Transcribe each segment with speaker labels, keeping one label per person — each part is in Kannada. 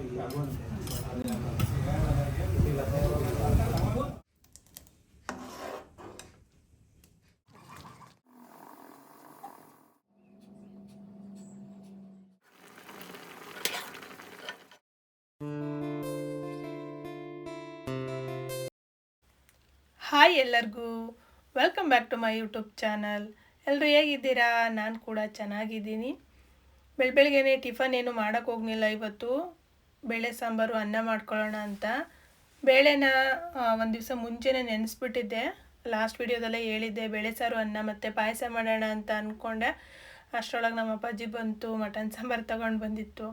Speaker 1: ಹಾಯ್ ಎಲ್ಲರಿಗೂ, welcome back to my YouTube channel. ಎಲ್ಲರೂ ಹೇಗಿದ್ದೀರಾ? ನಾನು ಕೂಡ ಚೆನ್ನಾಗಿದ್ದೀನಿ. ಬೆಳಗ್ಗೆನೇ ಟಿಫನ್ ಏನು ಮಾಡೋಕ್ಕೆ ಹೋಗಲಿಲ್ಲ. ಇವತ್ತು ಬೇಳೆ ಸಾಂಬಾರು ಅನ್ನ ಮಾಡ್ಕೊಳ್ಳೋಣ ಅಂತ ಬೇಳೆನ ಒಂದು ದಿವಸ ಮುಂಚೆನೇ ನೆನೆಸ್ಬಿಟ್ಟಿದ್ದೆ. ಲಾಸ್ಟ್ ವಿಡಿಯೋದಲ್ಲೇ ಹೇಳಿದ್ದೆ ಬೇಳೆ ಸಾರು ಅನ್ನ ಮತ್ತು ಪಾಯಸ ಮಾಡೋಣ ಅಂತ ಅಂದ್ಕೊಂಡೆ. ಅಷ್ಟರೊಳಗೆ ನಮ್ಮ ಅಪ್ಪಾಜಿ ಬಂತು, ಮಟನ್ ಸಾಂಬಾರು ತಗೊಂಡು ಬಂದಿತ್ತು.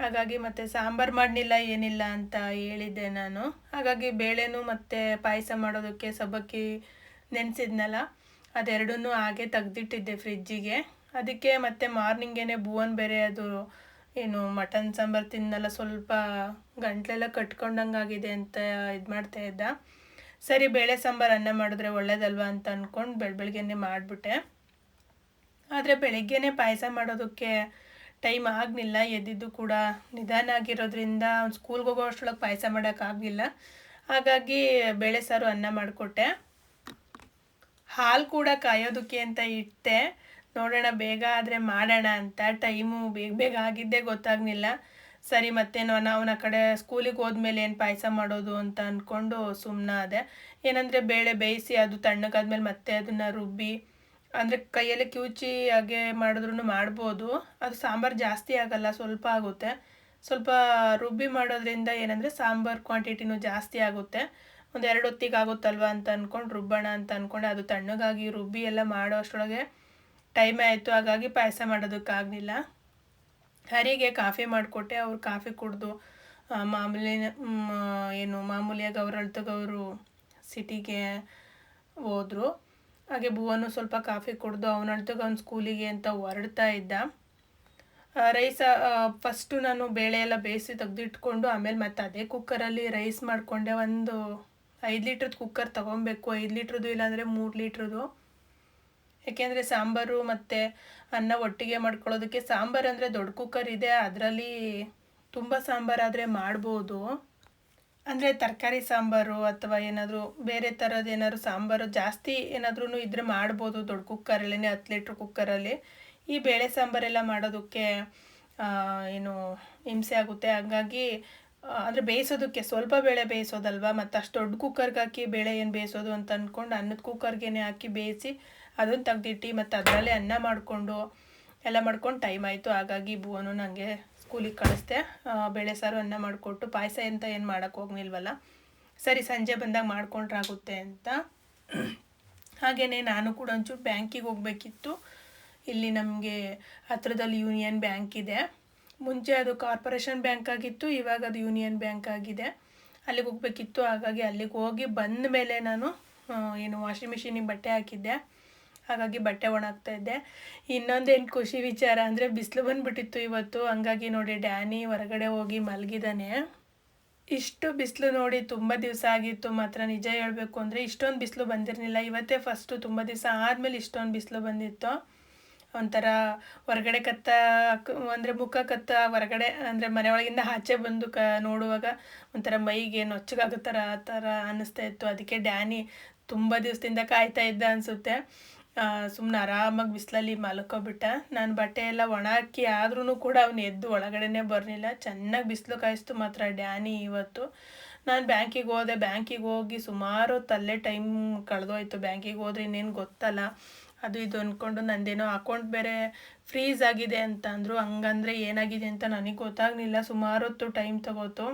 Speaker 1: ಹಾಗಾಗಿ ಮತ್ತೆ ಸಾಂಬಾರು ಮಾಡಲಿಲ್ಲ, ಏನಿಲ್ಲ ಅಂತ ಹೇಳಿದ್ದೆ ನಾನು. ಹಾಗಾಗಿ ಬೇಳೆನೂ ಮತ್ತು ಪಾಯಸ ಮಾಡೋದಕ್ಕೆ ಸಬ್ಬಕ್ಕಿ ನೆನೆಸಿದ್ನಲ್ಲ, ಅದೆರಡನ್ನೂ ಹಾಗೆ ತೆಗ್ದಿಟ್ಟಿದ್ದೆ ಫ್ರಿಜ್ಜಿಗೆ. ಅದಕ್ಕೆ ಮತ್ತೆ ಮಾರ್ನಿಂಗೇ ಭುವನ್ ಬೇರೆ ಅದು ಏನು ಮಟನ್ ಸಾಂಬಾರು ತಿನ್ನಲ್ಲ, ಸ್ವಲ್ಪ ಗಂಟ್ಲೆಲ್ಲ ಕಟ್ಕೊಂಡಂಗಾಗಿದೆ ಅಂತ ಇದು ಮಾಡ್ತಾ ಇದ್ದ. ಸರಿ ಬೇಳೆ ಸಾಂಬಾರು ಅನ್ನ ಮಾಡಿದ್ರೆ ಒಳ್ಳೇದಲ್ವ ಅಂತ ಅಂದ್ಕೊಂಡು ಬೆಳಗ್ಗೆನೇ ಮಾಡಿಬಿಟ್ಟೆ. ಆದರೆ ಬೆಳಗ್ಗೆನೇ ಪಾಯಸ ಮಾಡೋದಕ್ಕೆ ಟೈಮ್ ಆಗಲಿಲ್ಲ. ಎದ್ದಿದ್ದು ಕೂಡ ನಿಧಾನ ಆಗಿರೋದ್ರಿಂದ ಅವ್ನು ಸ್ಕೂಲ್ಗೆ ಹೋಗೋ ಅಷ್ಟರೊಳಗೆ ಪಾಯಸ ಮಾಡೋಕ್ಕಾಗಲಿಲ್ಲ. ಹಾಗಾಗಿ ಬೇಳೆ ಸಾರು ಅನ್ನ ಮಾಡಿಕೊಟ್ಟೆ. ಹಾಲು ಕೂಡ ಕಾಯೋದಕ್ಕೆ ಅಂತ ಇಟ್ಟೆ. ನೋಡೋಣ ಬೇಗ ಆದರೆ ಮಾಡೋಣ ಅಂತ. ಟೈಮು ಬೇಗ ಬೇಗ ಆಗಿದ್ದೇ ಗೊತ್ತಾಗಲಿಲ್ಲ. ಸರಿ ಮತ್ತೇನೋ ಅವನ ಕಡೆ ಸ್ಕೂಲಿಗೆ ಹೋದ್ಮೇಲೆ ಏನು ಪಾಯಸ ಮಾಡೋದು ಅಂತ ಅಂದ್ಕೊಂಡು ಸುಮ್ಮನಾದೆ. ಏನಂದರೆ ಬೇಳೆ ಬೇಯಿಸಿ ಅದು ತಣ್ಣಗಾದ್ಮೇಲೆ ಮತ್ತೆ ಅದನ್ನು ರುಬ್ಬಿ, ಅಂದರೆ ಕೈಯಲ್ಲಿ ಕಿವುಚಿ ಹಾಗೆ ಮಾಡಿದ್ರೂ ಮಾಡ್ಬೋದು. ಅದು ಸಾಂಬಾರು ಜಾಸ್ತಿ ಆಗೋಲ್ಲ, ಸ್ವಲ್ಪ ಆಗುತ್ತೆ. ಸ್ವಲ್ಪ ರುಬ್ಬಿ ಮಾಡೋದ್ರಿಂದ ಏನಂದರೆ ಸಾಂಬಾರು ಕ್ವಾಂಟಿಟಿನೂ ಜಾಸ್ತಿ ಆಗುತ್ತೆ. ಒಂದು 2 ಹೊತ್ತಿಗೆ ಆಗುತ್ತಲ್ವ ಅಂತ ಅಂದ್ಕೊಂಡು ರುಬ್ಬೋಣ ಅಂತ ಅಂದ್ಕೊಂಡೆ. ಅದು ತಣ್ಣಗಾಗಿ ರುಬ್ಬಿ ಎಲ್ಲ ಮಾಡೋ ಅಷ್ಟರೊಳಗೆ ಟೈಮೇ ಆಯಿತು. ಹಾಗಾಗಿ ಪಾಯಸ ಮಾಡೋದಕ್ಕಾಗಲಿಲ್ಲ. ಹರಿಗೆ ಕಾಫಿ ಮಾಡಿಕೊಟ್ಟೆ. ಅವ್ರು ಕಾಫಿ ಕುಡಿದು ಮಾಮೂಲಿಯಾಗಿ ಅವ್ರ ಅಳ್ತಗವರು ಸಿಟಿಗೆ ಹೋದರು. ಹಾಗೆ ಭುವನು ಸ್ವಲ್ಪ ಕಾಫಿ ಕುಡಿದು ಅವನಳ್ತಗೆ ಅವ್ನು ಸ್ಕೂಲಿಗೆ ಅಂತ ಹೊರಡ್ತಾ ಇದ್ದ. ರೈಸ್ ಫಸ್ಟು ನಾನು ಬೇಳೆ ಎಲ್ಲ ಬೇಯಿಸಿ ತೆಗೆದಿಟ್ಕೊಂಡು ಆಮೇಲೆ ಮತ್ತೆ ಅದೇ ಕುಕ್ಕರಲ್ಲಿ ರೈಸ್ ಮಾಡಿಕೊಂಡೆ. ಒಂದು 5 ಲೀಟ್ರದ್ದು ಕುಕ್ಕರ್ ತೊಗೊಬೇಕು. 5 ಲೀಟ್ರದ್ದು ಇಲ್ಲಾಂದರೆ 3 ಲೀಟ್ರದ್ದು. ಏಕೆಂದರೆ ಸಾಂಬಾರು ಮತ್ತು ಅನ್ನ ಒಟ್ಟಿಗೆ ಮಾಡ್ಕೊಳ್ಳೋದಕ್ಕೆ. ಸಾಂಬಾರು ಅಂದರೆ ದೊಡ್ಡ ಕುಕ್ಕರ್ ಇದೆ, ಅದರಲ್ಲಿ ತುಂಬ ಸಾಂಬಾರಾದರೆ ಮಾಡ್ಬೋದು. ಅಂದರೆ ತರಕಾರಿ ಸಾಂಬಾರು ಅಥವಾ ಏನಾದರೂ ಬೇರೆ ಥರದ್ದು ಏನಾದ್ರು ಸಾಂಬಾರು ಜಾಸ್ತಿ ಏನಾದ್ರೂ ಇದ್ದರೆ ಮಾಡ್ಬೋದು ದೊಡ್ಡ ಕುಕ್ಕರಲ್ಲೇ, 10 ಲೀಟ್ರ್ ಕುಕ್ಕರಲ್ಲಿ. ಈ ಬೇಳೆ ಸಾಂಬಾರೆಲ್ಲ ಮಾಡೋದಕ್ಕೆ ಹಿಂಸೆ ಆಗುತ್ತೆ. ಹಾಗಾಗಿ ಅಂದರೆ ಬೇಯಿಸೋದಕ್ಕೆ ಸ್ವಲ್ಪ ಬೇಳೆ ಬೇಯಿಸೋದಲ್ವ, ಮತ್ತು ಅಷ್ಟು ದೊಡ್ಡ ಕುಕ್ಕರ್ಗೆ ಹಾಕಿ ಬೇಳೆ ಏನು ಬೇಯಿಸೋದು ಅಂತ ಅಂದ್ಕೊಂಡು ಅನ್ನದ ಕುಕ್ಕರ್ಗೆ ಹಾಕಿ ಬೇಯಿಸಿ ಅದನ್ನು ತೆಗ್ದಿಟ್ಟು ಮತ್ತು ಅದರಲ್ಲೇ ಅನ್ನ ಮಾಡಿಕೊಂಡು ಎಲ್ಲ ಮಾಡ್ಕೊಂಡು ಟೈಮ್ ಆಯಿತು. ಹಾಗಾಗಿ ಭುವನು ನನಗೆ ಸ್ಕೂಲಿಗೆ ಕಳಿಸ್ದೆ. ಬೇಳೆ ಸಾರು ಅನ್ನ ಮಾಡಿಕೊಟ್ಟು ಪಾಯಸ ಅಂತ ಏನು ಮಾಡೋಕ್ಕೆ ಹೋಗ್ನಿಲ್ವಲ್ಲ, ಸರಿ ಸಂಜೆ ಬಂದಾಗ ಮಾಡ್ಕೊಂಡ್ರಾಗುತ್ತೆ ಅಂತ. ಹಾಗೆಯೇ ನಾನು ಕೂಡ ಒಂಚೂರು ಬ್ಯಾಂಕಿಗೆ ಹೋಗಬೇಕಿತ್ತು. ಇಲ್ಲಿ ನಮಗೆ ಹತ್ರದಲ್ಲಿ ಯೂನಿಯನ್ ಬ್ಯಾಂಕ್ ಇದೆ. ಮುಂಚೆ ಅದು ಕಾರ್ಪೊರೇಷನ್ ಬ್ಯಾಂಕ್ ಆಗಿತ್ತು, ಇವಾಗ ಅದು ಯೂನಿಯನ್ ಬ್ಯಾಂಕ್ ಆಗಿದೆ. ಅಲ್ಲಿಗೆ ಹೋಗಬೇಕಿತ್ತು. ಹಾಗಾಗಿ ಅಲ್ಲಿಗೆ ಹೋಗಿ ಬಂದ ಮೇಲೆ ನಾನು ವಾಷಿಂಗ್ ಮಿಷಿನಿಗೆ ಬಟ್ಟೆ ಹಾಕಿದ್ದೆ. ಹಾಗಾಗಿ ಬಟ್ಟೆ ಒಣಗ್ತಾ ಇದ್ದೆ. ಇನ್ನೊಂದೇನು ಖುಷಿ ವಿಚಾರ ಅಂದರೆ ಬಿಸಿಲು ಬಂದುಬಿಟ್ಟಿತ್ತು ಇವತ್ತು. ಹಂಗಾಗಿ ನೋಡಿ ಡ್ಯಾನಿ ಹೊರಗಡೆ ಹೋಗಿ ಮಲಗಿದ್ದಾನೆ. ಇಷ್ಟು ಬಿಸಿಲು ನೋಡಿ ತುಂಬ ದಿವಸ ಆಗಿತ್ತು ಮಾತ್ರ. ನಿಜ ಹೇಳಬೇಕು ಅಂದರೆ ಇಷ್ಟೊಂದು ಬಿಸಿಲು ಬಂದಿರಲಿಲ್ಲ. ಇವತ್ತೇ ಫಸ್ಟು, ತುಂಬ ದಿವಸ ಆದಮೇಲೆ ಇಷ್ಟೊಂದು ಬಿಸಿಲು ಬಂದಿತ್ತು. ಒಂಥರ ಹೊರಗಡೆ ಅಂದರೆ ಮುಖ ಹೊರಗಡೆ ಅಂದರೆ ಮನೆಯೊಳಗಿಂದ ಆಚೆ ಬಂದು ನೋಡುವಾಗ ಒಂಥರ ಮೈಗೆ ನೊಚ್ಚಗಾಗೋ ಆ ಥರ ಅನ್ನಿಸ್ತಾ ಇತ್ತು. ಅದಕ್ಕೆ ಡ್ಯಾನಿ ತುಂಬ ದಿವಸದಿಂದ ಕಾಯ್ತಾ ಇದ್ದ ಅನಿಸುತ್ತೆ. ಸುಮ್ಮನೆ ಆರಾಮಾಗಿ ಬಿಸಿಲಲ್ಲಿ ಮಲ್ಕೊಬಿಟ್ಟ. ನಾನು ಬಟ್ಟೆ ಎಲ್ಲ ಒಣ ಹಾಕಿ ಆದ್ರೂ ಕೂಡ ಅವನು ಎದ್ದು ಒಳಗಡೆನೇ ಬರಲಿಲ್ಲ. ಚೆನ್ನಾಗಿ ಬಿಸಿಲು ಕಾಯಿಸ್ತು ಮಾತ್ರ ಡ್ಯಾನಿ ಇವತ್ತು. ನಾನು ಬ್ಯಾಂಕಿಗೆ ಹೋಗಿ ಸುಮಾರು ತಲ್ಲೇ ಟೈಮ್ ಕಳೆದೋಯ್ತು. ಬ್ಯಾಂಕಿಗೆ ಹೋದ್ರೆ ಇನ್ನೇನು ಗೊತ್ತಲ್ಲ, ಅದು ಇದು ಅಂದ್ಕೊಂಡು ನಂದೇನೋ ಅಕೌಂಟ್ ಬೇರೆ ಫ್ರೀಸ್ ಆಗಿದೆ ಅಂತ ಅಂದರು. ಹಂಗಂದರೆ ಏನಾಗಿದೆ ಅಂತ ನನಗೆ ಗೊತ್ತಾಗಲಿಲ್ಲ. ಸುಮಾರು ಹೊತ್ತು ಟೈಮ್ ತಗೋತು.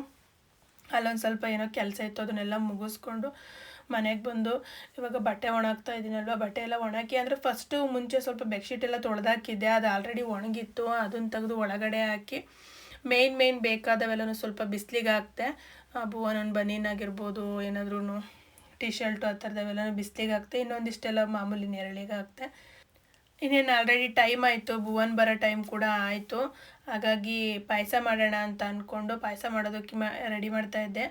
Speaker 1: ಅಲ್ಲೊಂದು ಸ್ವಲ್ಪ ಏನೋ ಕೆಲಸ ಇತ್ತು, ಅದನ್ನೆಲ್ಲ ಮುಗಿಸ್ಕೊಂಡು ಮನೆಗೆ ಬಂದು ಇವಾಗ ಬಟ್ಟೆ ಒಣಗ್ತಾ ಇದ್ದೀನಲ್ವ, ಬಟ್ಟೆ ಎಲ್ಲ ಒಣಗಿ ಅಂದರೆ ಫಸ್ಟು ಮುಂಚೆ ಸ್ವಲ್ಪ ಬೆಡ್ಶೀಟ್ ಎಲ್ಲ ತೊಳೆದಾಕಿದ್ದೆ. ಅದು ಆಲ್ರೆಡಿ ಒಣಗಿತ್ತು. ಅದನ್ನು ತೆಗೆದು ಒಳಗಡೆ ಹಾಕಿ ಮೇಯ್ನ್ ಬೇಕಾದವೆಲ್ಲನೂ ಸ್ವಲ್ಪ ಬಿಸಿಲಿಗೆ ಹಾಕ್ತೆ. ಭುವನನ ಬನೀನ್ ಆಗಿರ್ಬೋದು, ಏನಾದ್ರೂ ಟೀ ಶರ್ಟು ಆ ಥರದವೆಲ್ಲನೂ ಬಿಸಿಲಿಗೆ ಹಾಕ್ತೆ. ಇನ್ನೊಂದಿಷ್ಟೆಲ್ಲ ಮಾಮೂಲಿ ನೆರಳಿಗೆ ಹಾಕ್ತೆ. ಇನ್ನೇನು ಆಲ್ರೆಡಿ ಟೈಮ್ ಆಯಿತು, ಭುವನ್ ಬರೋ ಟೈಮ್ ಕೂಡ ಆಯಿತು. ಹಾಗಾಗಿ ಪಾಯಸ ಮಾಡೋಣ ಅಂತ ಅಂದ್ಕೊಂಡು ಪಾಯಸ ಮಾಡೋದಕ್ಕೆ ರೆಡಿ ಮಾಡ್ತಾಯಿದ್ದೆ.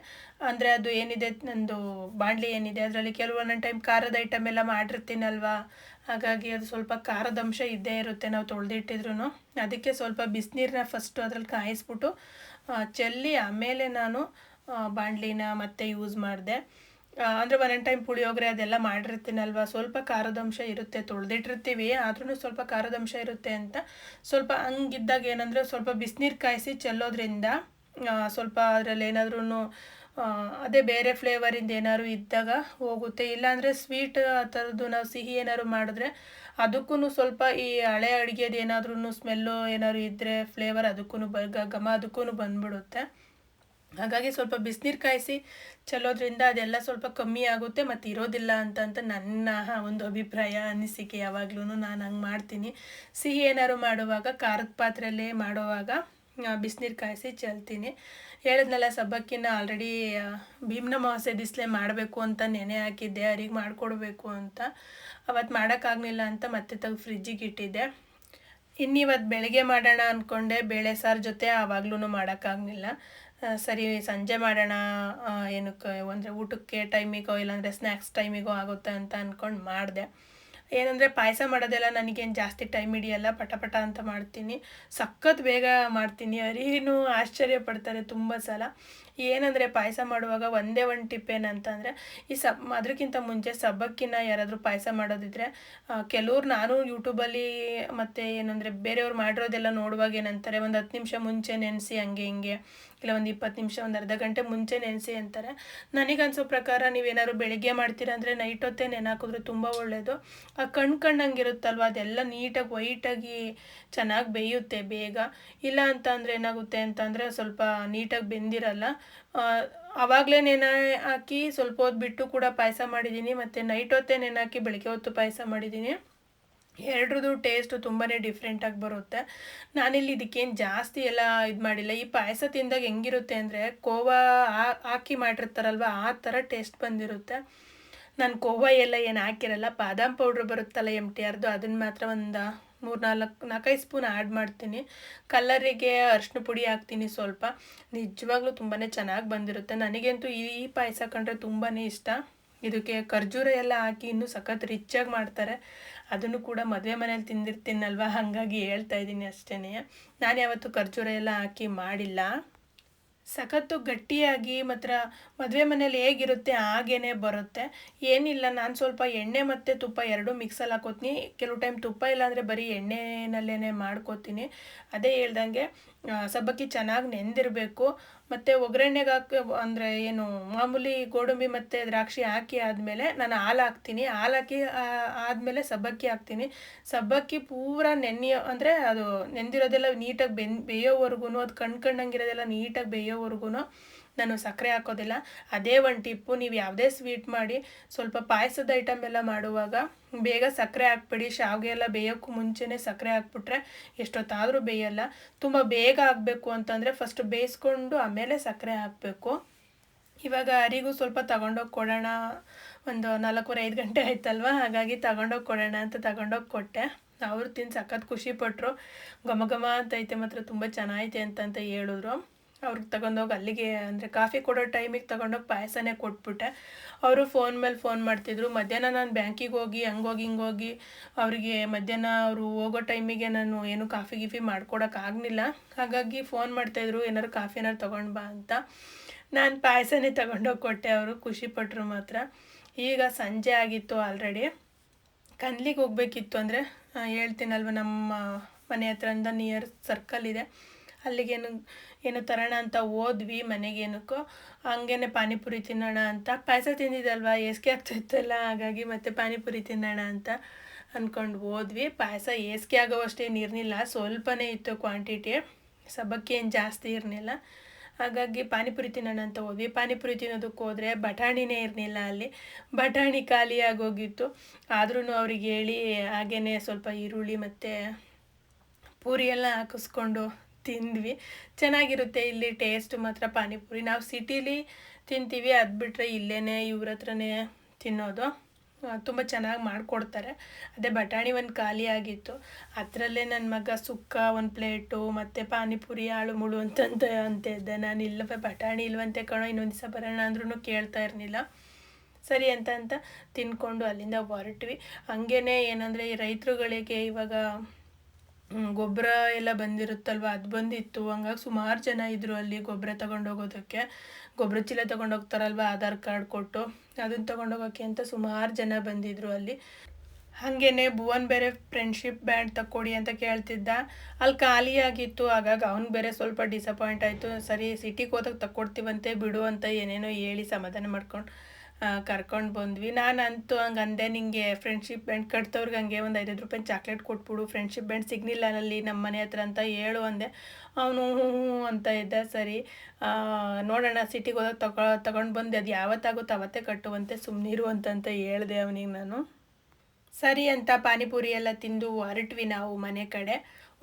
Speaker 1: ಅಂದರೆ ಅದು ಏನಿದೆ, ನಂದು ಬಾಣಲಿ ಏನಿದೆ ಅದರಲ್ಲಿ ಕೆಲವೊಂದೊಂದು ಟೈಮ್ ಖಾರದ ಐಟಮ್ ಎಲ್ಲ ಮಾಡಿರ್ತೀನಲ್ವ, ಹಾಗಾಗಿ ಅದು ಸ್ವಲ್ಪ ಖಾರದ ಅಂಶ ಇದ್ದೇ ಇರುತ್ತೆ ನಾವು ತೊಳೆದಿಟ್ಟಿದ್ರು. ಅದಕ್ಕೆ ಸ್ವಲ್ಪ ಬಿಸಿನೀರನ್ನ ಫಸ್ಟು ಅದ್ರಲ್ಲಿ ಕಾಯಿಸ್ಬಿಟ್ಟು ಚೆಲ್ಲಿ ಆಮೇಲೆ ನಾನು ಬಾಣಲಿನ ಮತ್ತೆ ಯೂಸ್ ಮಾಡಿದೆ. ಅಂದರೆ ಒಂದೊಂದು ಟೈಮ್ ಪುಳಿಯೋಗರೆ ಅದೆಲ್ಲ ಮಾಡಿರ್ತೀನಲ್ವ, ಸ್ವಲ್ಪ ಖಾರದಂಶ ಇರುತ್ತೆ, ತೊಳೆದಿಟ್ಟಿರ್ತೀವಿ ಆದ್ರೂ ಸ್ವಲ್ಪ ಖಾರದಂಶ ಇರುತ್ತೆ ಅಂತ ಸ್ವಲ್ಪ ಹಂಗಿದ್ದಾಗ ಏನಂದರೆ ಸ್ವಲ್ಪ ಬಿಸಿನೀರು ಕಾಯಿಸಿ ಚೆಲ್ಲೋದ್ರಿಂದ ಸ್ವಲ್ಪ ಅದರಲ್ಲಿ ಏನಾದ್ರೂ ಅದೇ ಬೇರೆ ಫ್ಲೇವರಿಂದ ಏನಾದ್ರು ಇದ್ದಾಗ ಹೋಗುತ್ತೆ. ಇಲ್ಲಾಂದರೆ ಸ್ವೀಟ್ ಆ ಥರದ್ದು ನಾವು ಸಿಹಿ ಏನಾದ್ರು ಮಾಡಿದ್ರೆ ಅದಕ್ಕೂ ಸ್ವಲ್ಪ ಈ ಹಳೆ ಅಡುಗೆದು ಏನಾದ್ರೂ ಸ್ಮೆಲ್ಲು ಏನಾದ್ರು ಇದ್ದರೆ ಫ್ಲೇವರ್ ಅದಕ್ಕೂ ಘಮ ಅದಕ್ಕೂ ಬಂದ್ಬಿಡುತ್ತೆ. ಹಾಗಾಗಿ ಸ್ವಲ್ಪ ಬಿಸಿನೀರು ಕಾಯಿಸಿ ಚೆಲ್ಲೋದ್ರಿಂದ ಅದೆಲ್ಲ ಸ್ವಲ್ಪ ಕಮ್ಮಿ ಆಗುತ್ತೆ ಮತ್ತು ಇರೋದಿಲ್ಲ ಅಂತ ನನ್ನ ಒಂದು ಅಭಿಪ್ರಾಯ, ಅನಿಸಿಕೆ. ಯಾವಾಗ್ಲೂ ನಾನು ಹಂಗೆ ಮಾಡ್ತೀನಿ. ಸಿಹಿ ಏನಾದ್ರು ಮಾಡುವಾಗ ಖಾರದ ಪಾತ್ರೆಯಲ್ಲೇ ಮಾಡುವಾಗ ಬಿಸಿನೀರು ಕಾಯಿಸಿ ಚೆಲ್ತೀನಿ. ಹೇಳಿದ್ನಲ್ಲ, ಸಬ್ಬಕ್ಕಿನ ಆಲ್ರೆಡಿ ಭೀಮ್ನ ಅಮಾವಾಸ್ಯೆ ದಿವಸಲೇ ಮಾಡಬೇಕು ಅಂತ ನೆನೆ ಹಾಕಿದ್ದೆ, ಅವ್ರಿಗೆ ಮಾಡಿಕೊಡ್ಬೇಕು ಅಂತ. ಅವತ್ತು ಮಾಡೋಕ್ಕಾಗಲಿಲ್ಲ ಅಂತ ಮತ್ತೆ ತೆಗೆದು ಫ್ರಿಜ್ಜಿಗೆ ಇಟ್ಟಿದ್ದೆ. ಇನ್ನಿವತ್ತು ಬೆಳಗ್ಗೆ ಮಾಡೋಣ ಅಂದ್ಕೊಂಡೆ, ಬೇಳೆ ಸಾರು ಜೊತೆ ಆವಾಗ್ಲೂ ಮಾಡೋಕ್ಕಾಗಲಿಲ್ಲ. ಸರಿ ಸಂಜೆ ಮಾಡೋಣ, ಏನಕ್ಕೆ ಅಂದರೆ ಊಟಕ್ಕೆ ಟೈಮಿಗೋ ಇಲ್ಲಾಂದರೆ ಸ್ನ್ಯಾಕ್ಸ್ ಟೈಮಿಗೋ ಆಗುತ್ತೆ ಅಂತ ಅಂದ್ಕೊಂಡು ಮಾಡಿದೆ. ಏನಂದರೆ ಪಾಯಸ ಮಾಡೋದೆಲ್ಲ ನನಗೇನು ಜಾಸ್ತಿ ಟೈಮ್ ಹಿಡಿಯಲ್ಲ, ಪಟ ಅಂತ ಮಾಡ್ತೀನಿ, ಸಖತ್ ಬೇಗ ಮಾಡ್ತೀನಿ. ಅರಿನೂ ಆಶ್ಚರ್ಯ ಪಡ್ತಾರೆ ತುಂಬ ಸಲ. ಏನಂದರೆ ಪಾಯಸ ಮಾಡುವಾಗ ಒಂದೇ ಒಂದು ಟಿಪ್ ಏನಂತಂದರೆ, ಈ ಅದಕ್ಕಿಂತ ಮುಂಚೆ ಸಬ್ಬಕ್ಕಿನ ಯಾರಾದರೂ ಪಾಯಸ ಮಾಡೋದಿದ್ರೆ ಕೆಲವ್ರು, ನಾನು ಯೂಟ್ಯೂಬಲ್ಲಿ ಮತ್ತು ಏನಂದರೆ ಬೇರೆಯವ್ರು ಮಾಡಿರೋದೆಲ್ಲ ನೋಡುವಾಗ ಏನಂತಾರೆ, ಒಂದು 10 ನಿಮಿಷ ಮುಂಚೆ ನೆನೆಸಿ ಹಂಗೆ ಹಿಂಗೆ, ಇಲ್ಲ ಒಂದು 20 ನಿಮಿಷ, ಒಂದು ಅರ್ಧ ಗಂಟೆ ಮುಂಚೆ ನೆನೆಸಿ ಅಂತಾರೆ. ನನಗನ್ಸೋ ಪ್ರಕಾರ ನೀವೇನಾದ್ರು ಬೆಳಗ್ಗೆ ಮಾಡ್ತೀರ ಅಂದರೆ ನೈಟ್ ಹೊತ್ತೇ ನೆನೆಹಾಕಿದ್ರೆ ತುಂಬ ಒಳ್ಳೆಯದು. ಆ ಕಣ್ಣಂಗಿರುತ್ತಲ್ವ, ಅದೆಲ್ಲ ನೀಟಾಗಿ ವೈಟಾಗಿ ಚೆನ್ನಾಗಿ ಬೇಯುತ್ತೆ ಬೇಗ. ಇಲ್ಲ ಅಂತ ಅಂದರೆ ಏನಾಗುತ್ತೆ ಅಂತಂದರೆ ಸ್ವಲ್ಪ ನೀಟಾಗಿ ಬೆಂದಿರಲ್ಲ. ಆವಾಗಲೇ ನೆನೆ ಹಾಕಿ ಸ್ವಲ್ಪ ಹೊತ್ತು ಬಿಟ್ಟು ಕೂಡ ಪಾಯಸ ಮಾಡಿದ್ದೀನಿ, ಮತ್ತು ನೈಟ್ ಹೊತ್ತೇ ನೆನೆ ಹಾಕಿ ಬೆಳಗ್ಗೆ ಹೊತ್ತು ಪಾಯಸ ಮಾಡಿದ್ದೀನಿ. ಎರಡ್ರದ್ದು ಟೇಸ್ಟು ತುಂಬಾ ಡಿಫ್ರೆಂಟಾಗಿ ಬರುತ್ತೆ. ನಾನಿಲ್ಲಿ ಇದಕ್ಕೇನು ಜಾಸ್ತಿ ಎಲ್ಲ ಇದು ಮಾಡಿಲ್ಲ. ಈ ಪಾಯಸ ತಿಂದಾಗ ಹೆಂಗಿರುತ್ತೆ ಅಂದರೆ ಕೋವಾ ಹಾಕಿ ಮಾಡಿರ್ತಾರಲ್ವ ಆ ಥರ ಟೇಸ್ಟ್ ಬಂದಿರುತ್ತೆ. ನಾನು ಕೋವಾ ಎಲ್ಲ ಏನು ಹಾಕಿರಲ್ಲ, ಬಾದಾಮ್ ಪೌಡ್ರ್ ಬರುತ್ತಲ್ಲ MTRದು, ಅದನ್ನು ಮಾತ್ರ ಒಂದು 4-5 ಸ್ಪೂನ್ ಆ್ಯಡ್ ಮಾಡ್ತೀನಿ. ಕಲ್ಲರಿಗೆ ಅರಿಶಿನ ಪುಡಿ ಹಾಕ್ತೀನಿ ಸ್ವಲ್ಪ. ನಿಜವಾಗ್ಲೂ ತುಂಬಾ ಚೆನ್ನಾಗಿ ಬಂದಿರುತ್ತೆ. ನನಗಂತೂ ಈ ಪಾಯಸ ಕಂಡ್ರೆ ತುಂಬಾ ಇಷ್ಟ. ಇದಕ್ಕೆ ಖರ್ಜೂರ ಎಲ್ಲ ಹಾಕಿ ಇನ್ನೂ ಸಖತ್ ರಿಚ್ಚಾಗಿ ಮಾಡ್ತಾರೆ. ಅದನ್ನು ಕೂಡ ಮದುವೆ ಮನೇಲಿ ತಿಂದಿರ್ತೀನಲ್ವ, ಹಾಗಾಗಿ ಹೇಳ್ತಾ ಇದ್ದೀನಿ ಅಷ್ಟೇ. ನಾನು ಯಾವತ್ತೂ ಖರ್ಜೂರ ಎಲ್ಲ ಹಾಕಿ ಮಾಡಿಲ್ಲ. ಸಖತ್ತು ಗಟ್ಟಿಯಾಗಿ ಮಾತ್ರ ಮದುವೆ ಮನೇಲಿ ಹೇಗಿರುತ್ತೆ ಹಾಗೇ ಬರುತ್ತೆ. ಏನಿಲ್ಲ, ನಾನು ಸ್ವಲ್ಪ ಎಣ್ಣೆ ಮತ್ತು ತುಪ್ಪ ಎರಡೂ ಮಿಕ್ಸಲ್ಲಿ ಹಾಕೋತೀನಿ. ಕೆಲವು ಟೈಮ್ ತುಪ್ಪ ಇಲ್ಲಾಂದರೆ ಬರೀ ಎಣ್ಣೆನಲ್ಲೇ ಮಾಡ್ಕೋತೀನಿ. ಅದೇ ಹೇಳ್ದಂಗೆ ಸಬ್ಬಕ್ಕಿ ಚೆನ್ನಾಗಿ ನೆಂದಿರಬೇಕು. ಮತ್ತು ಒಗ್ಗರಣೆಗೆ ಅಂದರೆ ಏನು ಮಾಮೂಲಿ ಗೋಡಂಬಿ ಮತ್ತು ದ್ರಾಕ್ಷಿ ಹಾಕಿ ಆದಮೇಲೆ ನಾನು ಹಾಲು ಹಾಕ್ತೀನಿ. ಹಾಲು ಹಾಕಿ ಆದಮೇಲೆ ಸಬ್ಬಕ್ಕಿ ಹಾಕ್ತೀನಿ. ಸಬ್ಬಕ್ಕಿ ಪೂರ ಅಂದರೆ ಅದು ನೆಂದಿರೋದೆಲ್ಲ ನೀಟಾಗಿ ಬೇಯೋವರೆಗೂ, ಅದು ಕಣ್ಣಂಗಿರೋದೆಲ್ಲ ನೀಟಾಗಿ ಬೇಯೋವರೆಗೂ ನಾನು ಸಕ್ಕರೆ ಹಾಕೋದಿಲ್ಲ. ಅದೇ ಒಂದು ಟಿಪ್ಪು, ನೀವು ಯಾವುದೇ ಸ್ವೀಟ್ ಮಾಡಿ ಸ್ವಲ್ಪ ಪಾಯಸದ ಐಟಮ್ ಎಲ್ಲ ಮಾಡುವಾಗ ಬೇಗ ಸಕ್ಕರೆ ಹಾಕ್ಬಿಡಿ. ಶಾವಿಗೆ ಎಲ್ಲ ಬೇಯೋಕ್ಕೂ ಮುಂಚೆನೇ ಸಕ್ಕರೆ ಹಾಕ್ಬಿಟ್ರೆ ಎಷ್ಟೊತ್ತಾದರೂ ಬೇಯಲ್ಲ. ತುಂಬ ಬೇಗ ಆಗಬೇಕು ಅಂತಂದರೆ ಫಸ್ಟ್ ಬೇಯಿಸ್ಕೊಂಡು ಆಮೇಲೆ ಸಕ್ಕರೆ ಹಾಕಬೇಕು. ಇವಾಗ ಅರಿಗೂ ಸ್ವಲ್ಪ ತಗೊಂಡೋಗಿ ಕೊಡೋಣ, ಒಂದು 4-5 ಗಂಟೆ ಆಯ್ತಲ್ವ, ಹಾಗಾಗಿ ತಗೊಂಡೋಗಿ ಕೊಡೋಣ ಅಂತ ತಗೊಂಡೋಗಿ ಕೊಟ್ಟೆ. ಅವರು ತಿಂದು ಸಖತ್ ಖುಷಿಪಟ್ಟರು. ಘಮ ಅಂತೈತೆ, ಮಾತ್ರ ತುಂಬ ಚೆನ್ನಾಗೈತೆ ಅಂತ ಹೇಳಿದ್ರು. ಅವ್ರಿಗೆ ತಗೊಂಡೋಗಿ ಅಲ್ಲಿಗೆ ಅಂದರೆ ಕಾಫಿ ಕೊಡೋ ಟೈಮಿಗೆ ತಗೊಂಡೋಗಿ ಪಾಯಸನೇ ಕೊಟ್ಬಿಟ್ಟೆ. ಅವರು ಫೋನ್ ಮೇಲೆ ಫೋನ್ ಮಾಡ್ತಿದ್ರು. ಮಧ್ಯಾಹ್ನ ನಾನು ಬ್ಯಾಂಕಿಗೆ ಹೋಗಿ ಹಿಂಗೋಗಿ ಅವರಿಗೆ ಮಧ್ಯಾಹ್ನ ಅವರು ಹೋಗೋ ಟೈಮಿಗೆ ನಾನು ಏನು ಕಾಫಿ ಗೀಫಿ ಮಾಡ್ಕೊಡೋಕ್ಕಾಗಲಿಲ್ಲ. ಹಾಗಾಗಿ ಫೋನ್ ಮಾಡ್ತಾಯಿದ್ರು, ಏನಾದ್ರು ಕಾಫಿ ಏನಾದ್ರು ತೊಗೊಂಡು ಬಾ ಅಂತ. ನಾನು ಪಾಯಸನೇ ತಗೊಂಡೋಗಿ ಕೊಟ್ಟೆ. ಅವರು ಖುಷಿಪಟ್ಟರು ಮಾತ್ರ. ಈಗ ಸಂಜೆ ಆಗಿತ್ತು ಆಲ್ರೆಡಿ. ಕನ್ಲಿಗೆ ಹೋಗ್ಬೇಕಿತ್ತು, ಅಂದರೆ ಹೇಳ್ತೀನಲ್ವ ನಮ್ಮ ಮನೆ ಹತ್ರದಿಂದ ನಿಯರ್ ಸರ್ಕಲ್ ಇದೆ, ಅಲ್ಲಿಗೇನು ಏನು ತರೋಣ ಅಂತ ಹೋದ್ವಿ. ಮನೆಗೇನಕ್ಕೋ ಹಂಗೇನೆ ಪಾನಿಪುರಿ ತಿನ್ನೋಣ ಅಂತ. ಪಾಯಸ ತಿಂದಿದ್ದಲ್ವ ಏಸಿಗೆ ಆಗ್ತಾಯಿತ್ತಲ್ಲ, ಹಾಗಾಗಿ ಮತ್ತೆ ಪಾನಿಪುರಿ ತಿನ್ನೋಣ ಅಂತ ಅಂದ್ಕೊಂಡು ಹೋದ್ವಿ. ಪಾಯಸ ಏಸಿಗೆ ಆಗೋವಷ್ಟೇನು ಇರಲಿಲ್ಲ, ಸ್ವಲ್ಪನೇ ಇತ್ತು ಕ್ವಾಂಟಿಟಿ, ಸಬ್ಬಕ್ಕಿ ಏನು ಜಾಸ್ತಿ ಇರಲಿಲ್ಲ. ಹಾಗಾಗಿ ಪಾನಿಪುರಿ ತಿನ್ನೋಣ ಅಂತ ಹೋದ್ವಿ. ಪಾನಿಪುರಿ ತಿನ್ನೋದಕ್ಕೆ ಹೋದರೆ ಬಟಾಣಿನೇ ಇರಲಿಲ್ಲ, ಅಲ್ಲಿ ಬಟಾಣಿ ಖಾಲಿ ಆಗೋಗಿತ್ತು. ಆದ್ರೂ ಅವ್ರಿಗೆ ಹೇಳಿ ಹಾಗೇ ಸ್ವಲ್ಪ ಈರುಳ್ಳಿ ಮತ್ತು ಪೂರಿ ಎಲ್ಲ ಹಾಕಿಸ್ಕೊಂಡು ತಿಂದ್ವಿ. ಚೆನ್ನಾಗಿರುತ್ತೆ ಇಲ್ಲಿ ಟೇಸ್ಟ್ ಮಾತ್ರ ಪಾನಿಪುರಿ. ನಾವು ಸಿಟೀಲಿ ತಿಂತೀವಿ, ಅದು ಬಿಟ್ಟರೆ ಇಲ್ಲೇ ಇವ್ರ ಹತ್ರನೇ ತಿನ್ನೋದು. ತುಂಬ ಚೆನ್ನಾಗಿ ಮಾಡಿಕೊಡ್ತಾರೆ. ಅದೇ ಬಟಾಣಿ ಒಂದು ಖಾಲಿ ಆಗಿತ್ತು, ಅದರಲ್ಲೇ ನನ್ನ ಮಗ ಸುಕ್ಕ 1 ಪ್ಲೇಟು ಮತ್ತು ಪಾನಿಪುರಿ ಆಳು ಮುಳು ಅಂತ ಇದ್ದೆ. ನಾನು ಇಲ್ಲವೇ ಬಟಾಣಿ ಇಲ್ವಂತೆ ಕಣೋ, ಇನ್ನೊಂದು ದಿವಸ ಬರೋಣ ಅಂದ್ರೂ ಕೇಳ್ತಾ ಇರಲಿಲ್ಲ. ಸರಿ ಅಂತ ತಿನ್ಕೊಂಡು ಅಲ್ಲಿಂದ ಹೊರಟ್ವಿ. ಹಂಗೇ ಏನಂದರೆ ಈ ರೈತರುಗಳಿಗೆ ಇವಾಗ ಗೊಬ್ಬರ ಎಲ್ಲ ಬಂದಿರುತ್ತಲ್ವ, ಅದು ಬಂದಿತ್ತು. ಹಂಗಾಗಿ ಸುಮಾರು ಜನ ಇದ್ದರು ಅಲ್ಲಿ ಗೊಬ್ಬರ ತಗೊಂಡೋಗೋದಕ್ಕೆ. ಗೊಬ್ಬರ ಚೀಲ ತೊಗೊಂಡೋಗ್ತಾರಲ್ವ ಆಧಾರ್ ಕಾರ್ಡ್ ಕೊಟ್ಟು, ಅದನ್ನು ತೊಗೊಂಡೋಗೋಕ್ಕೆ ಅಂತ ಸುಮಾರು ಜನ ಬಂದಿದ್ದರು ಅಲ್ಲಿ. ಹಾಗೇ ಭುವನ್ ಬೇರೆ ಫ್ರೆಂಡ್ಶಿಪ್ ಬ್ಯಾಂಡ್ ತಕ್ಕೊಡಿ ಅಂತ ಕೇಳ್ತಿದ್ದ, ಅಲ್ಲಿ ಖಾಲಿಯಾಗಿತ್ತು. ಹಾಗಾಗಿ ಅವ್ನಿಗೆ ಬೇರೆ ಸ್ವಲ್ಪ ಡಿಸಪಾಯಿಂಟ್ ಆಯಿತು. ಸರಿ ಸಿಟಿಗೆ ಹೋದಾಗ ತಕ್ಕೊಡ್ತೀವಂತೆ ಬಿಡು ಅಂತ ಏನೇನೋ ಹೇಳಿ ಸಮಾಧಾನ ಮಾಡ್ಕೊಂಡು ಕರ್ಕೊಂಡು ಬಂದ್ವಿ. ನಾನಂತೂ ಹಂಗೆ ಅಂದೆ, ನಿಂಗೆ ಫ್ರೆಂಡ್ಶಿಪ್ ಬ್ಯಾಂಡ್ ಕಟ್ತವ್ರಿಗೆ ಹಂಗೆ ಒಂದು 5 ರೂಪಾಯಿ ಚಾಕ್ಲೇಟ್ ಕೊಟ್ಬಿಡು, ಫ್ರೆಂಡ್ಶಿಪ್ ಬ್ಯಾಂಡ್ ಸಿಗ್ನಿಲ್ಲ ಅಲ್ಲಿ ನಮ್ಮ ಮನೆ ಹತ್ರ ಅಂತ ಹೇಳು ಅಂದೆ. ಅವನು ಹ್ಞೂ ಅಂತ ಇದ್ದ. ಸರಿ ನೋಡೋಣ ಸಿಟಿಗೆ ಹೋದಾಗ ತಗೊಂಡು ಬಂದು ಅದು ಯಾವತ್ತಾಗುತ್ತೋ ಅವತ್ತೇ ಕಟ್ಟುವಂತೆ ಸುಮ್ಮನಿರು ಅಂತ ಹೇಳಿದೆ ಅವನಿಗೆ ನಾನು. ಸರಿ ಅಂತ ಪಾನಿಪುರಿ ಎಲ್ಲ ತಿಂದು ಹೊರಟ್ವಿ ನಾವು ಮನೆ ಕಡೆ.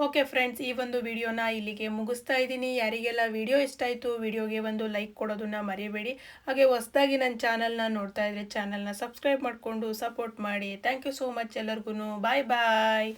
Speaker 1: ಓಕೆ ಫ್ರೆಂಡ್ಸ್, ಈ ಒಂದು ವಿಡಿಯೋನ ಇಲ್ಲಿಗೆ ಮುಗಿಸ್ತಾ ಇದ್ದೀನಿ. ಯಾರಿಗೆಲ್ಲ ವಿಡಿಯೋ ಇಷ್ಟ ಆಯಿತು ವಿಡಿಯೋಗೆ ಒಂದು ಲೈಕ್ ಕೊಡೋದನ್ನು ಮರಿಬೇಡಿ. ಹಾಗೆ ಹೊಸದಾಗಿ ನನ್ನ ಚಾನಲ್ನ ನೋಡ್ತಾ ಇದ್ದರೆ ಚಾನಲ್ನ ಸಬ್ಸ್ಕ್ರೈಬ್ ಮಾಡಿಕೊಂಡು ಸಪೋರ್ಟ್ ಮಾಡಿ. ಥ್ಯಾಂಕ್ ಯು ಸೋ ಮಚ್ ಎಲ್ಲರಿಗೂ. ಬಾಯ್ ಬಾಯ್.